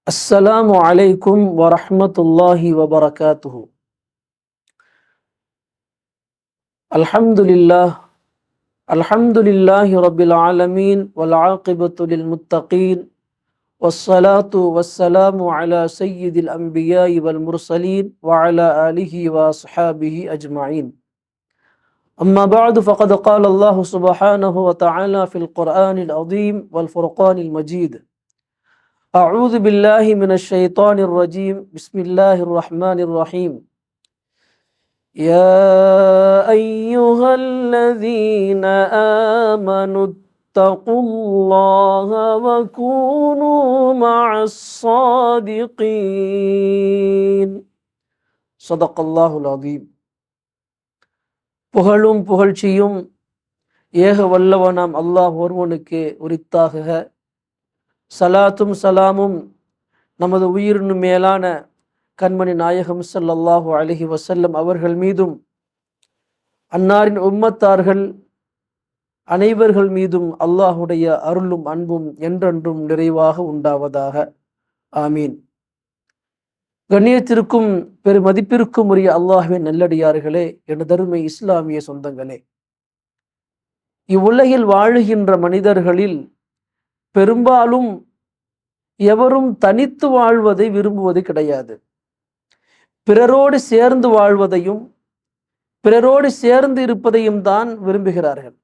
السلام عليكم ورحمة الله وبركاته. الحمد لله الحمد لله رب العالمين والعاقبة للمتقين والصلاة والسلام على سيد الأنبياء والمرسلين وعلى آله وأصحابه أجمعين. أما بعد فقد قال الله سبحانه وتعالى في القرآن العظيم والفرقان المجيد: أعوذ بالله من الشيطان الرجيم بسم الله الرحمن الرحيم. يا أيها الذين آمنوا اتقوا الله وكونوا مع الصادقين. صدق الله العظيم. புகழும் புகழ்ச்சியும் ஏக வல்லவனாம் அல்லாஹ் ஒருவனுக்கே உரித்தாகுக. சலாத்தும் சலாமும் நமது உயிரினும் மேலான கண்மணி நாயகம் ஸல்லல்லாஹு அலைஹி வஸல்லம் அவர்கள் மீதும் அன்னாரின் உம்மத்தார்கள் அனைவர்கள் மீதும் அல்லாஹுடைய அருளும் அன்பும் என்றென்றும் நிறைவாக உண்டாவதாக. ஆமீன். கண்ணியத்திற்கும் பெருமதிப்பிற்கும் உரிய அல்லாஹ்வின் நல்லடியார்களே, எனதருமை இஸ்லாமிய சொந்தங்களே, இவ்வுலகில் வாழுகின்ற மனிதர்களில் பெரும்பாலும் எவரும் தனித்து வாழ்வதை விரும்புவது கிடையாது. பிறரோடு சேர்ந்து வாழ்வதையும் பிறரோடு சேர்ந்து இருப்பதையும் தான் விரும்புகிறார்கள்.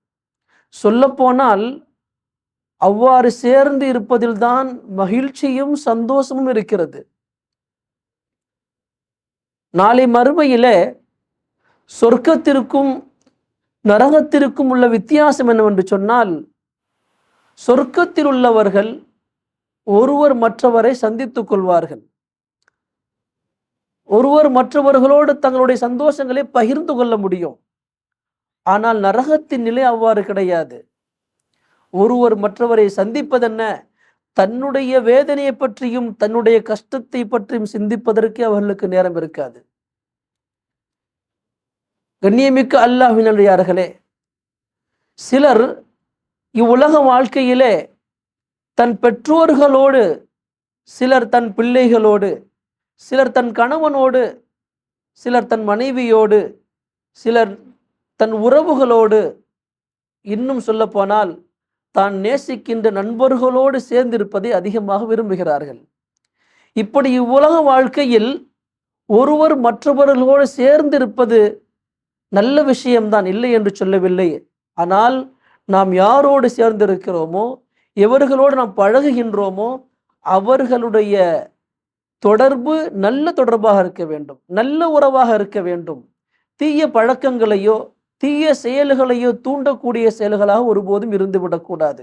சொல்லப்போனால் அவ்வாறு சேர்ந்து இருப்பதில்தான் மகிழ்ச்சியும் சந்தோஷமும் இருக்கிறது. நாளை மறுமையிலே சொர்க்கத்திற்கும் நரகத்திற்கும் உள்ள வித்தியாசம் என்னவென்று சொன்னால், சொர்க்கத்தில் உள்ளவர்கள் ஒருவர் மற்றவரை சந்தித்துக் கொள்வார்கள், ஒருவர் மற்றவர்களோடு தங்களுடைய சந்தோஷங்களை பகிர்ந்து கொள்ள முடியும். ஆனால் நரகத்தின் நிலை அவ்வாறு கிடையாது. ஒருவர் மற்றவரை சந்திப்பதென்ன, தன்னுடைய வேதனையை பற்றியும் தன்னுடைய கஷ்டத்தை பற்றியும் சிந்திப்பதற்கு அவர்களுக்கு நேரம் இருக்காது. கண்ணியமிக்க அல்லாஹ்வின் நல்லடியார்களே, சிலர் இவ்வுலக வாழ்க்கையிலே தன் பெற்றோர்களோடு, சிலர் தன் பிள்ளைகளோடு, சிலர் தன் கணவனோடு, சிலர் தன் மனைவியோடு, சிலர் தன் உறவுகளோடு, இன்னும் சொல்ல போனால் தான் நேசிக்கின்ற நண்பர்களோடு சேர்ந்திருப்பதை அதிகமாக விரும்புகிறார்கள். இப்படி இவ்வுலக வாழ்க்கையில் ஒருவர் மற்றவர்களோடு சேர்ந்திருப்பது நல்ல விஷயம்தான், இல்லை என்று சொல்லவில்லை. ஆனால் நாம் யாரோடு சேர்ந்திருக்கிறோமோ, எவர்களோடு நாம் பழகுகின்றோமோ, அவர்களுடைய தொடர்பு நல்ல தொடர்பாக இருக்க வேண்டும், நல்ல உறவாக இருக்க வேண்டும். தீய பழக்கங்களையோ தீய செயல்களையோ தூண்டக்கூடிய செயல்களாக ஒருபோதும் இருந்துவிடக்கூடாது.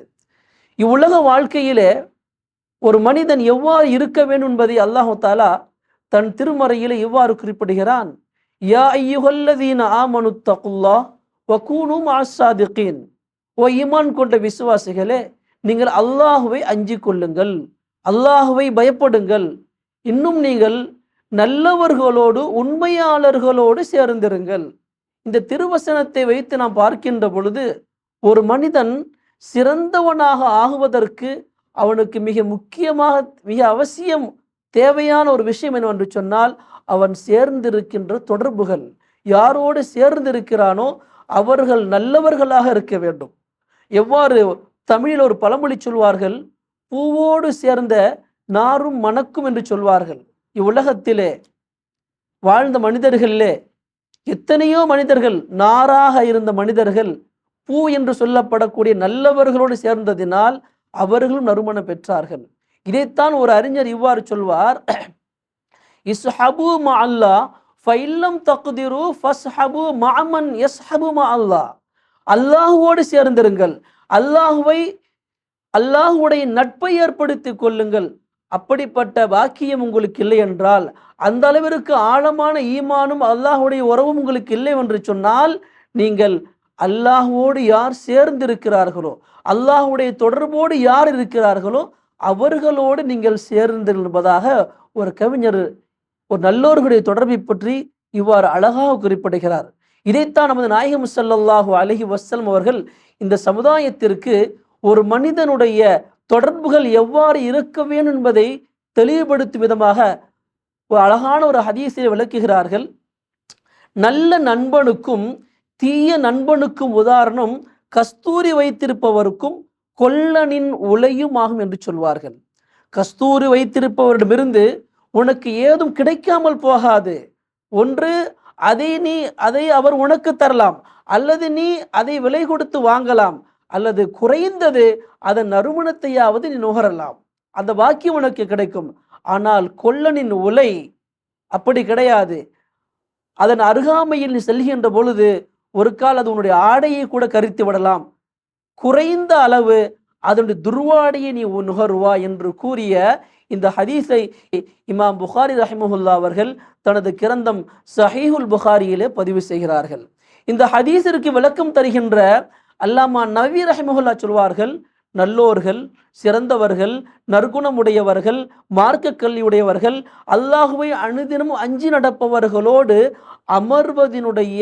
இவ்வுலக வாழ்க்கையிலே ஒரு மனிதன் எவ்வாறு இருக்க வேண்டும் என்பதை அல்லாஹ் தஆலா தன் திருமறையிலே இவ்வாறு குறிப்பிடுகிறான்: யா அய்யுஹல்லதீன ஆமனு தகுல்லாஹ் வகூனு மஅஸ் ஸாதிகீன். ஓ ஈமான் கொண்ட விசுவாசிகளே, நீங்கள் அல்லாஹுவை அஞ்சிக் கொள்ளுங்கள், அல்லாஹுவை பயப்படுங்கள், இன்னும் நீங்கள் நல்லவர்களோடு உண்மையாளர்களோடு சேர்ந்திருங்கள். இந்த திருவசனத்தை வைத்து நாம் பார்க்கின்ற பொழுது, ஒரு மனிதன் சிறந்தவனாக ஆகுவதற்கு அவனுக்கு மிக முக்கியமாக, மிக அவசியம் தேவையான ஒரு விஷயம் என்னவென்று சொன்னால், அவன் சேர்ந்திருக்கின்ற தொடர்புகள். யாரோடு சேர்ந்திருக்கிறானோ அவர்கள் நல்லவர்களாக இருக்க வேண்டும். எவ்வாறு தமிழில் ஒரு பழமொழி சொல்வார்கள், பூவோடு சேர்ந்த நாரும் மணக்கும் என்று சொல்வார்கள். இவ்வுலகத்திலே வாழ்ந்த மனிதர்களிலே எத்தனையோ மனிதர்கள், நாராக இருந்த மனிதர்கள் பூ என்று சொல்லப்படக்கூடிய நல்லவர்களோடு சேர்ந்ததினால் அவர்களும் நறுமணம் பெற்றார்கள். இதைத்தான் ஒரு அறிஞர் இவ்வாறு சொல்வார்: இஸ்ஹபு மஅல்லாஹ் ஃபஇல்லம் தக்திரு ஃபஸ்ஹபு மஅமன் யஸ்ஹபு மஅல்லாஹ். அல்லாஹ்வோடு சேர்ந்திருங்கள், அல்லாஹ்வுடைய நட்பை ஏற்படுத்திக் கொள்ளுங்கள். அப்படிப்பட்ட பாக்கியம் உங்களுக்கு இல்லை என்றால், அந்த அளவிற்கு ஆழமான ஈமானும் அல்லாஹ்வுடைய உறவும் உங்களுக்கு இல்லை என்று சொன்னால், நீங்கள் அல்லாஹ்வோடு யார் சேர்ந்திருக்கிறார்களோ, அல்லாஹ்வுடைய தொடர்போடு யார் இருக்கிறார்களோ அவர்களோடு நீங்கள் சேர்ந்திருப்பதாக ஒரு கவிஞர் ஒரு நல்லோர்களுடைய தொடர்பை பற்றி இவ்வாறு அழகாக குறிப்பிடுகிறார். இதைத்தான் நமது நாயகம் ஸல்லல்லாஹு அலைஹி வஸல்லம் அவர்கள் இந்த சமுதாயத்திற்கு ஒரு மனிதனுடைய தொடர்புகள் எவ்வாறு இருக்க வேண்டும் என்பதை தெளிவுபடுத்தும் விதமாக ஒரு அழகான ஒரு ஹதீஸை விளக்குகிறார்கள். நல்ல நண்பனுக்கும் தீய நண்பனுக்கும் உதாரணம் கஸ்தூரி வைத்திருப்பவருக்கும் கொல்லனின் உலையும் ஆகும் என்று சொல்வார்கள். கஸ்தூரி வைத்திருப்பவரிடமிருந்து உனக்கு ஏதும் கிடைக்காமல் போகாது. ஒன்று அதை அவர் உனக்கு தரலாம், அல்லது நீ அதை விலை கொடுத்து வாங்கலாம், அல்லது குறைந்தது அதன் நறுமணத்தையாவது நீ நுகரலாம். அந்த பாக்கியம் உனக்கு கிடைக்கும். ஆனால் கொல்லனின் உலை அப்படி கிடையாது. அதன் அருகாமையில் நீ செல்கின்ற பொழுது ஒரு கால் அது உன்னுடைய ஆடையை கூட கரித்து விடலாம். குறைந்த அளவு அதனுடைய துர்வாடையை நீ நுகர்வா என்று கூறிய இந்த ஹதீஸை இமாம் புகாரி ரஹிமஹுல்லா அவர்கள் தனது கிரந்தம் சஹீஹுல் புகாரியிலே பதிவு செய்கிறார்கள். இந்த ஹதீஸிற்கு விளக்கம் தருகின்ற அல்லாமா நவி ரஹிமஹுல்லா சொல்வார்கள், நல்லோர்கள், சிறந்தவர்கள், நற்குணமுடையவர்கள், மார்க்க கல்வியுடையவர்கள், அல்லாஹுவை அனுதினமும் அஞ்சி நடப்பவர்களோடு அமர்வதினுடைய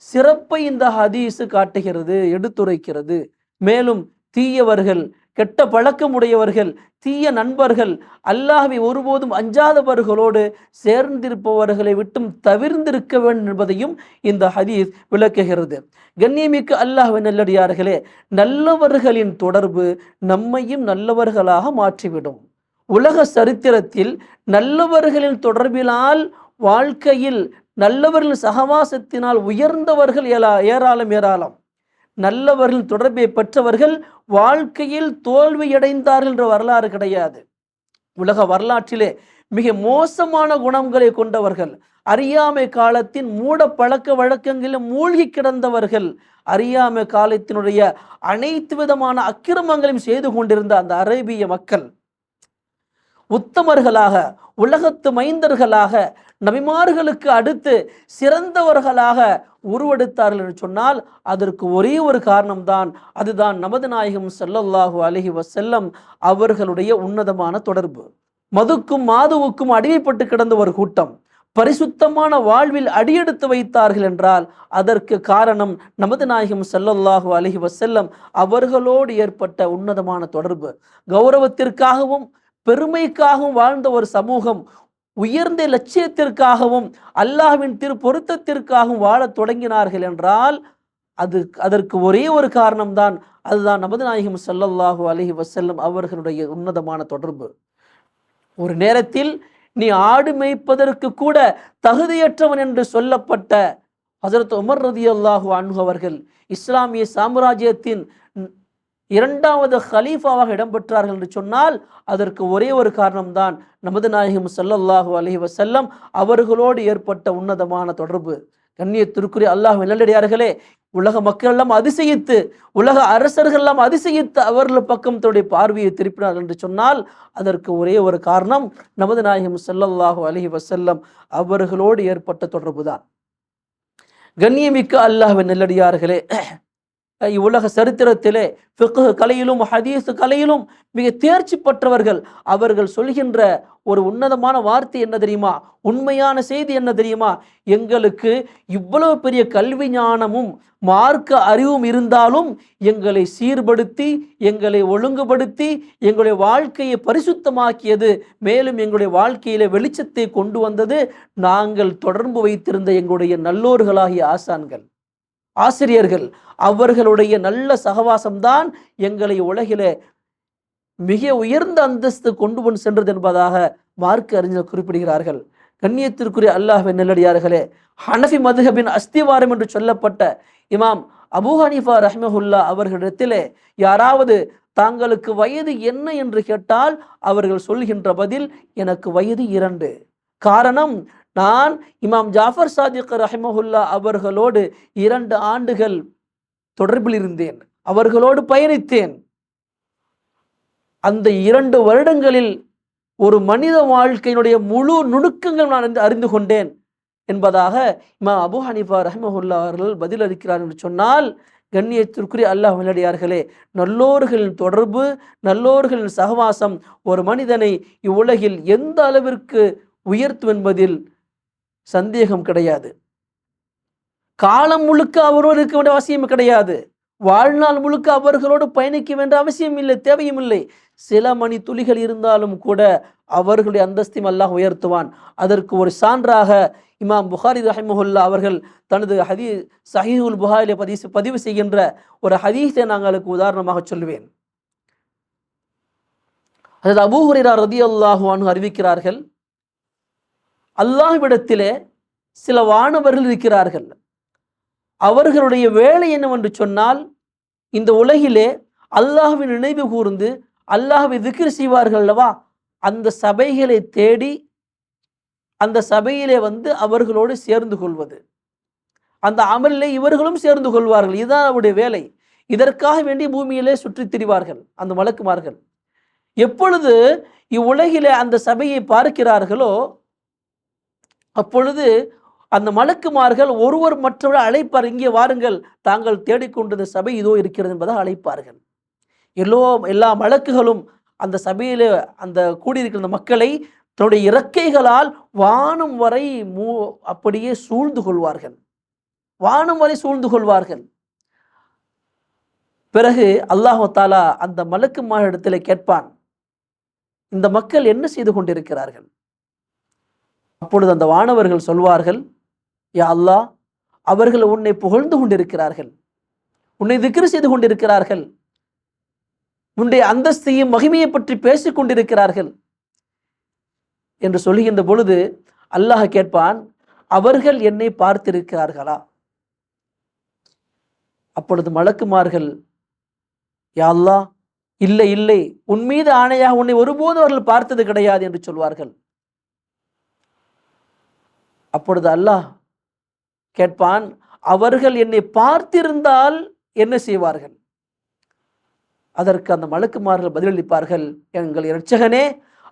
சிறப்பை இந்த ஹதீஸு காட்டுகிறது, எடுத்துரைக்கிறது. மேலும் தீயவர்கள், கெட்ட பழக்கம் உடையவர்கள், தீய நண்பர்கள், அல்லாஹ்வை ஒருபோதும் அஞ்சாதவர்களோடு சேர்ந்திருப்பவர்களை விட்டும் தவிர்ந்திருக்க வேண்டும் என்பதையும் இந்த ஹதீஸ் விளக்குகிறது. கண்ணியமிக்க அல்லாஹ்வின் நல்லடியார்களே, நல்லவர்களின் தொடர்பு நம்மையும் நல்லவர்களாக மாற்றிவிடும். உலக சரித்திரத்தில் நல்லவர்களின் தொடர்பினால், வாழ்க்கையில் நல்லவர்களின் சகவாசத்தினால் உயர்ந்தவர்கள் ஏராளம். நல்லவர்கள் தொடர்பை பெற்றவர்கள் வாழ்க்கையில் தோல்வியடைந்தார்கள் என்ற வரலாறு கிடையாது. உலக வரலாற்றிலே மிக மோசமான குணங்களை கொண்டவர்கள், அறியாமை காலத்தின் மூட பழக்க வழக்கங்களில் மூழ்கி கிடந்தவர்கள், அறியாமை காலத்தினுடைய அனைத்து விதமான அக்கிரமங்களையும் செய்து கொண்டிருந்த அந்த அரேபிய மக்கள் உத்தமர்களாக, உலகத்து மைந்தர்களாக, நபிமார்களுக்கு அடுத்து சிறந்தவர்களாக உருவெடுத்தார்கள் என்று சொன்னால் அதற்கு ஒரே ஒரு காரணம்தான். அதுதான் நமது நாயகம் ஸல்லல்லாஹு அலைஹி வஸல்லம் அவர்களுடைய உன்னதமான தொடர்பு. மதுக்கும் மாதுவுக்கும் அடிமைப்பட்டு கிடந்த ஒரு கூட்டம் பரிசுத்தமான வாழ்வில் அடியெடுத்து வைத்தார்கள் என்றால் அதற்கு காரணம் நமது நாயகம் ஸல்லல்லாஹு அலைஹி வஸல்லம் அவர்களோடு ஏற்பட்ட உன்னதமான தொடர்பு. கௌரவத்திற்காகவும் பெருமைக்காகவும் வாழ்ந்த ஒரு சமூகம் உயர்ந்த லட்சியத்திற்காகவும் அல்லாஹ்வின் பொருத்தத்திற்காகவும் வாழத் தொடங்கினார்கள் என்றால் அதற்கு ஒரே ஒரு காரணம்தான். அதுதான் நமது நாயகம் ஸல்லல்லாஹு அலைஹி வஸல்லம் அவர்களுடைய உன்னதமான தொடர்பு. ஒரு நேரத்தில் நீ ஆடு மேய்ப்பதற்கு கூட தகுதியற்றவன் என்று சொல்லப்பட்ட ஹஜ்ரத் உமர் ரலியல்லாஹு அன்ஹு அவர்கள் இஸ்லாமிய சாம்ராஜ்யத்தின் இரண்டாவது ஹலீஃபாவாக இடம்பெற்றார்கள் என்று சொன்னால் அதற்கு ஒரே ஒரு காரணம்தான் நமது நாயகம் ஸல்லல்லாஹு அலைஹி வஸல்லம் அவர்களோடு ஏற்பட்ட உன்னதமான தொடர்பு. கண்ணியத்திற்குரிய அல்லாஹ் நல்லடியார்களே, உலக மக்கள் எல்லாம் அதிசயித்து, உலக அரசர்கள் எல்லாம் அதிசயித்து அவர்கள் பக்கம் தன்னுடைய பார்வையை திருப்பினார்கள் என்று சொன்னால் அதற்கு ஒரே ஒரு காரணம் நமது நாயகம் ஸல்லல்லாஹு அலைஹி வஸல்லம் அவர்களோடு ஏற்பட்ட தொடர்பு தான். கண்ணியமிக்க அல்லாஹ்வின் நல்லடியார்களே, உலக சரித்திரத்திலே ஃபிக்ஹ் கலையிலும் ஹதீஸ் கலையிலும் மிக தேர்ச்சி பெற்றவர்கள். அவர்கள் சொல்கின்ற ஒரு உன்னதமான வார்த்தை என்ன தெரியுமா? உண்மையான செய்தி என்ன தெரியுமா? எங்களுக்கு இவ்வளவு பெரிய கல்வி ஞானமும் மார்க்க அறிவும் இருந்தாலும் எங்களை சீர்படுத்தி, எங்களை ஒழுங்குபடுத்தி, எங்களுடைய வாழ்க்கையை பரிசுத்தமாக்கியது, மேலும் எங்களுடைய வாழ்க்கையில வெளிச்சத்தை கொண்டு வந்தது நாங்கள் தொடர்பு வைத்திருந்த எங்களுடைய நல்லோர்களாகிய ஆசான்கள், ஆசிரியர்கள். அவர்களுடைய நல்ல சகவாசம்தான் எங்களை உலகிலே மிக உயர்ந்த அந்தஸ்து கொண்டு சென்றது என்பதாக மார்க்க அறிஞர் குறிப்பிடுகிறார்கள். கண்ணியத்திற்குரிய அல்லாஹ்வின் நல்லடியார்களே, ஹனஃபி மதுஹபின் அஸ்திவாரம் என்று சொல்லப்பட்ட இமாம் அபூ ஹனீஃபா ரஹ்மஹுல்லா அவர்களிடத்திலே யாராவது தாங்களுக்கு வயது என்ன என்று கேட்டால் அவர்கள் சொல்கின்ற பதில், எனக்கு வயது 2. காரணம், நான் இமாம் ஜாஃபர் சாதிக் ரஹ்மஹுல்லா அவர்களோடு 2 ஆண்டுகள் தொடர்பில் இருந்தேன், அவர்களோடு பயணித்தேன். அந்த 2 வருடங்களில் ஒரு மனித வாழ்க்கையினுடைய முழு நுணுக்கங்கள் நான் அறிந்து கொண்டேன் என்பதாக இமாம் அபூ ஹனீஃபா ரஹ்மஹுல்லா அவர்கள் பதிலளிக்கிறார் என்று சொன்னால், கண்ணியத்திற்குரிய அல்லாஹ் நல்லடியார்களே, நல்லோர்களின் தொடர்பு, நல்லோர்களின் சகவாசம் ஒரு மனிதனை இவ்வுலகில் எந்த அளவிற்கு உயர்த்தும் என்பதில் சந்தேகம் கிடையாது. காலம் முழுக்க அவரோடு இருக்க வேண்டிய அவசியம் கிடையாது. வாழ்நாள் முழுக்க அவர்களோடு பயணிக்க வேண்டிய அவசியம் இல்லை, தேவையும் இல்லை. சில மணி துளிகள் இருந்தாலும் கூட அவர்களுடைய அந்தஸ்தையும் அல்லாஹ் உயர்த்துவான். அதற்கு ஒரு சான்றாக இமாம் புகாரி ரஹிமஹுல்லா அவர்கள் தனது சஹீஹுல் புகாரிலே பதிவு செய்கின்ற ஒரு ஹதீஸை நாங்களுக்கு உதாரணமாக சொல்லுவேன். அதாவது அபூ ஹுரைரா ரலியல்லாஹு அன்ஹு அறிவிக்கிறார்கள், அல்லாஹ்விடத்திலே சில வானவர்கள் இருக்கிறார்கள். அவர்களுடைய வேலை என்னவென்று சொன்னால், இந்த உலகிலே அல்லாஹ்வின் நினைவு கூர்ந்து அல்லாஹ்வை திக்ர் செய்வார்கள் அல்லவா, அந்த சபைகளை தேடி அந்த சபையிலே அவர்களோடு சேர்ந்து கொள்வது, அந்த அமலிலே இவர்களும் சேர்ந்து கொள்வார்கள். இதுதான் அவருடைய வேலை. இதற்காக வேண்டி பூமியிலே சுற்றித் திரிவார்கள் அந்த மலக்குமார்கள். எப்பொழுது இவ்வுலகிலே அந்த சபையை பார்க்கிறார்களோ அப்பொழுது அந்த மலக்குமார்கள் ஒருவர் மற்றவரை அழைப்பார், இங்கே வாருங்கள், தாங்கள் தேடிக்கொண்டது சபை இதோ இருக்கிறது என்பதாக அழைப்பார்கள். எல்லா மலக்குகளும் அந்த சபையிலே அந்த கூடியிருக்கிற மக்களை தன்னுடைய இறக்கைகளால் வானம் வரை அப்படியே சூழ்ந்து கொள்வார்கள். வானம் வரை சூழ்ந்து கொள்வார்கள். பிறகு அல்லாஹ் தஆலா அந்த மலக்குமாரிடத்தில் கேட்பான், இந்த மக்கள் என்ன செய்து கொண்டிருக்கிறார்கள்? அப்பொழுது அந்த வானவர்கள் சொல்வார்கள், யா அல்லாஹ், அவர்கள் உன்னை புகழ்ந்து கொண்டிருக்கிறார்கள், உன்னை திக்ர் செய்து கொண்டிருக்கிறார்கள், உன்னுடைய அந்தஸ்தையும் மகிமையை பற்றி பேசிக் கொண்டிருக்கிறார்கள் என்று சொல்லுகின்ற பொழுது அல்லாஹ் கேட்பான், அவர்கள் என்னை பார்த்திருக்கிறார்களா? அப்பொழுது மலக்குமார்கள், யா அல்லாஹ், இல்லை இல்லை, உன் மீது ஆணையாக உன்னை ஒருபோதும் அவர்கள் பார்த்தது கிடையாது என்று சொல்வார்கள். அப்பொழுது அல்லாஹ் கேட்பான், அவர்கள் என்னை பார்த்திருந்தால் என்ன செய்வார்கள்? அதற்கு அந்த மலக்குமார்கள் பதிலளிப்பார்கள், எங்கள் இரட்சகனே,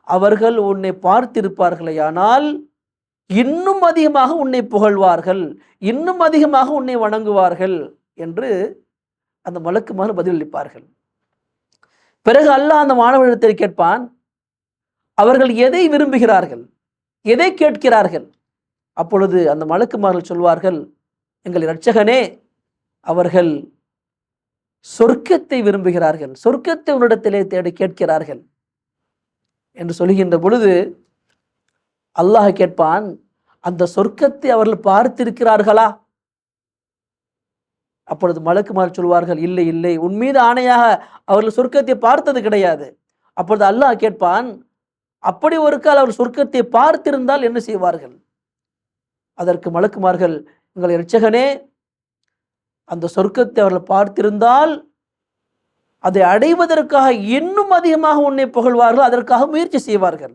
அவர்கள் உன்னை பார்த்திருப்பார்களேயானால் இன்னும் அதிகமாக உன்னை புகழ்வார்கள், இன்னும் அதிகமாக உன்னை வணங்குவார்கள் என்று அந்த மலக்குமார்கள் பதிலளிப்பார்கள். பிறகு அல்லாஹ் அந்த மாணவரிடத்தில் கேட்பான், அவர்கள் எதை விரும்புகிறார்கள், எதை கேட்கிறார்கள்? அப்பொழுது அந்த மலக்குமார்கள் சொல்வார்கள், எங்கள் இரட்சகனே, அவர்கள் சொர்க்கத்தை விரும்புகிறார்கள், சொர்க்கத்தை உன்னிடத்திலே தேடி கேட்கிறார்கள் என்று சொல்கின்ற பொழுது அல்லாஹ் கேட்பான், அந்த சொர்க்கத்தை அவர்கள் பார்த்திருக்கிறார்களா? அப்பொழுது மலக்குமார் சொல்வார்கள், இல்லை இல்லை, உன் மீது ஆணையாக அவர்கள் சொர்க்கத்தை பார்த்தது கிடையாது. அப்பொழுது அல்லாஹ் கேட்பான், அப்படி ஒரு கால் அவர் சொர்க்கத்தை பார்த்திருந்தால் என்ன செய்வார்கள்? அதற்கு மலக்குமார்கள், எங்கள் இரட்சகனே, அந்த சொர்க்கத்தை அவர்கள் பார்த்திருந்தால் அதை அடைவதற்காக இன்னும் அதிகமாக உன்னை புகழ்வார்கள், அதற்காக முயற்சி செய்வார்கள்.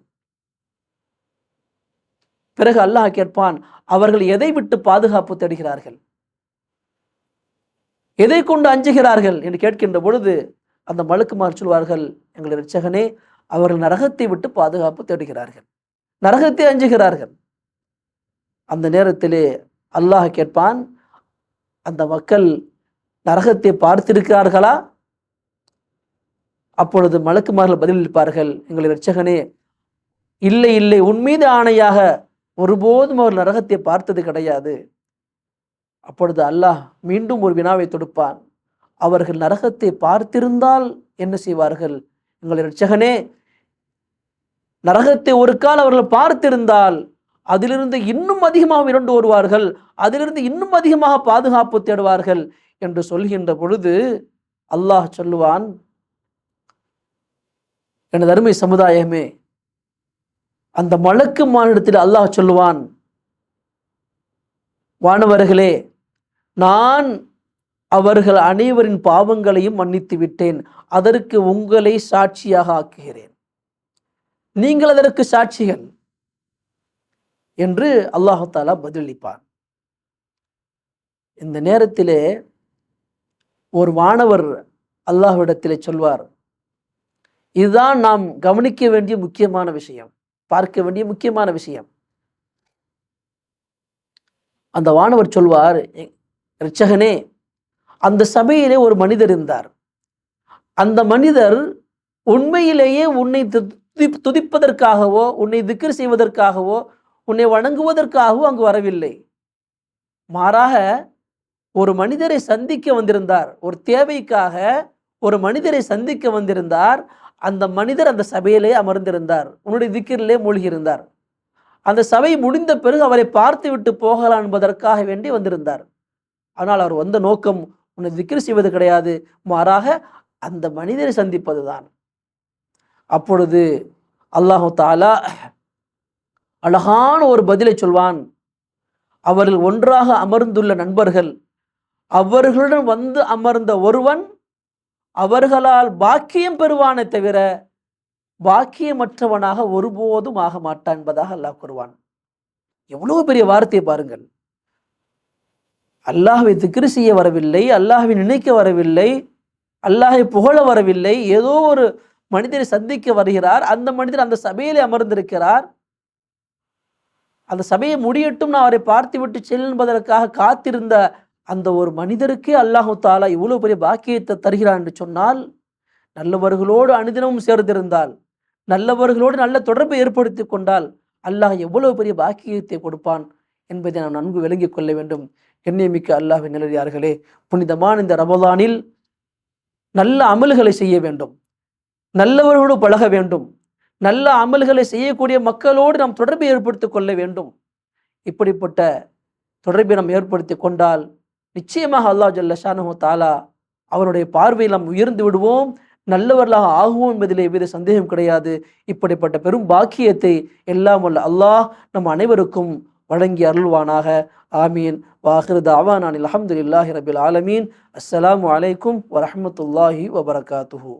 பிறகு அல்லாஹ் கேட்பான், அவர்கள் எதை விட்டு பாதுகாப்பு தேடுகிறார்கள், எதை கொண்டு அஞ்சுகிறார்கள் என்று கேட்கின்ற பொழுது அந்த மலக்குமார் சொல்வார்கள், எங்கள் இரட்சகனே, அவர்கள் நரகத்தை விட்டு பாதுகாப்பு தேடுகிறார்கள், நரகத்தை அஞ்சுகிறார்கள். அந்த நேரத்திலே அல்லாஹ் கேட்பான், அந்த மக்கள் நரகத்தை பார்த்திருக்கிறார்களா? அப்பொழுது மலக்குமார்கள் பதிலளிப்பார்கள், எங்கள் இரட்சகனே, இல்லை இல்லை, உன் மீது ஆணையாக ஒருபோதும் அவர் நரகத்தை பார்த்தது கிடையாது. அப்பொழுது அல்லாஹ் மீண்டும் ஒரு வினாவை தொடுப்பான், அவர்கள் நரகத்தை பார்த்திருந்தால் என்ன செய்வார்கள்? எங்கள் இரட்சகனே, நரகத்தை ஒரு கால் அவர்கள் பார்த்திருந்தால் அதிலிருந்து இன்னும் அதிகமாக இரண்டு வருவார்கள், அதிலிருந்து இன்னும் அதிகமாக பாதுகாப்பு தேடுவார்கள் என்று சொல்கின்ற பொழுது அல்லாஹ் சொல்லுவான், எனது அருமை சமுதாயமே, அந்த மலக்குமாரிடத்தில் அல்லாஹ் சொல்லுவான், வானவர்களே, நான் அவர்கள் அனைவரின் பாவங்களையும் மன்னித்து விட்டேன், அதற்கு உங்களை சாட்சியாக ஆக்குகிறேன், நீங்கள் அதற்கு சாட்சிகள் என்று அல்லாஹ் தஆலா பதிலளிப்பான். இந்த நேரத்திலே ஒரு வானவர் அல்லாஹ்விடத்திலே சொல்வார், இதுதான் நாம் கவனிக்க வேண்டிய முக்கியமான விஷயம், பார்க்க வேண்டிய முக்கியமான விஷயம். அந்த வானவர் சொல்வார், இரட்சகனே, அந்த சபையிலே ஒரு மனிதர் இருந்தார். அந்த மனிதர் உண்மையிலேயே உன்னை துதிப்பதற்காகவோ, உன்னை திக்ர் செய்வதற்காகவோ, உன்னை வணங்குவதற்காகவோ அங்கு வரவில்லை. மாறாக ஒரு மனிதரை சந்திக்க வந்திருந்தார், ஒரு தேவைக்காக ஒரு மனிதரை சந்திக்க வந்திருந்தார். அந்த மனிதர் அந்த சபையிலே அமர்ந்திருந்தார், உன்னுடைய திக்கிரிலே மூழ்கியிருந்தார். அந்த சபை முடிந்த பிறகு அவரை பார்த்து விட்டு போகலாம் என்பதற்காக வேண்டி வந்திருந்தார். ஆனால் அவர் வந்த நோக்கம் உன்னை திக்ர் செய்வது கிடையாது, மாறாக அந்த மனிதரை சந்திப்பதுதான். அப்பொழுது அல்லாஹு தாலா அழகான ஒரு பதிலை சொல்வான். அவர்கள் ஒன்றாக அமர்ந்துள்ள நண்பர்கள், அவர்களுடன் வந்து அமர்ந்த ஒருவன் அவர்களால் பாக்கியம் பெறுவானே தவிர பாக்கியமற்றவனாக ஒருபோதும் ஆக மாட்டான் என்பதாக அல்லாஹ் கூறுவான். எவ்வளவு பெரிய வார்த்தையை பாருங்கள். அல்லாஹ்வை திக்ர் செய்ய வரவில்லை, அல்லாஹ்வை நினைக்க வரவில்லை, அல்லாஹ்வை புகழ வரவில்லை, ஏதோ ஒரு மனிதரை சந்திக்க வருகிறார். அந்த மனிதர் அந்த சபையிலே அமர்ந்திருக்கிறார். அந்த சபையை முடியட்டும், நான் அவரை பார்த்து விட்டு செல் என்பதற்காக காத்திருந்த அந்த ஒரு மனிதருக்கே அல்லாஹு தாலா இவ்வளவு பெரிய பாக்கியத்தை தருகிறான் என்று சொன்னால், நல்லவர்களோடு அனுதினமும் சேர்ந்திருந்தால், நல்லவர்களோடு நல்ல தொடர்பை ஏற்படுத்தி கொண்டால் அல்லாஹ் எவ்வளவு பெரிய பாக்கியத்தை கொடுப்பான் என்பதை நாம் நன்கு விளங்கிக் கொள்ள வேண்டும். கண்ணியமிக்க அல்லாஹ்வின் நல்லடியார்களே, புனிதமான இந்த ரமலானில் நல்ல அமல்களை செய்ய வேண்டும், நல்லவர்களோடு பழக வேண்டும், நல்ல அமல்களை செய்யக்கூடிய மக்களோடு நாம் தொடர்பை ஏற்படுத்தி கொள்ள வேண்டும். இப்படிப்பட்ட தொடர்பை நாம் ஏற்படுத்தி கொண்டால் நிச்சயமாக அல்லாஹ் ஜல்ல ஷானஹு தஆலா அவருடைய பார்வையில் நாம் உயர்ந்து விடுவோம், நல்லவர்களாக ஆகுவோம் என்பதிலே எவ்வித சந்தேகம் கிடையாது. இப்படிப்பட்ட பெரும் பாக்கியத்தை எல்லாம் வல்ல அல்லாஹ் நம் அனைவருக்கும் வழங்கி அருள்வானாக. ஆமீன். வாஹிரு தஅவானா அல்ஹம்துலில்லாஹி ரப்பில் ஆலமீன். அஸ்ஸலாமு அலைக்கும் வரஹ்மத்துல்லாஹி வபரகாத்துஹு.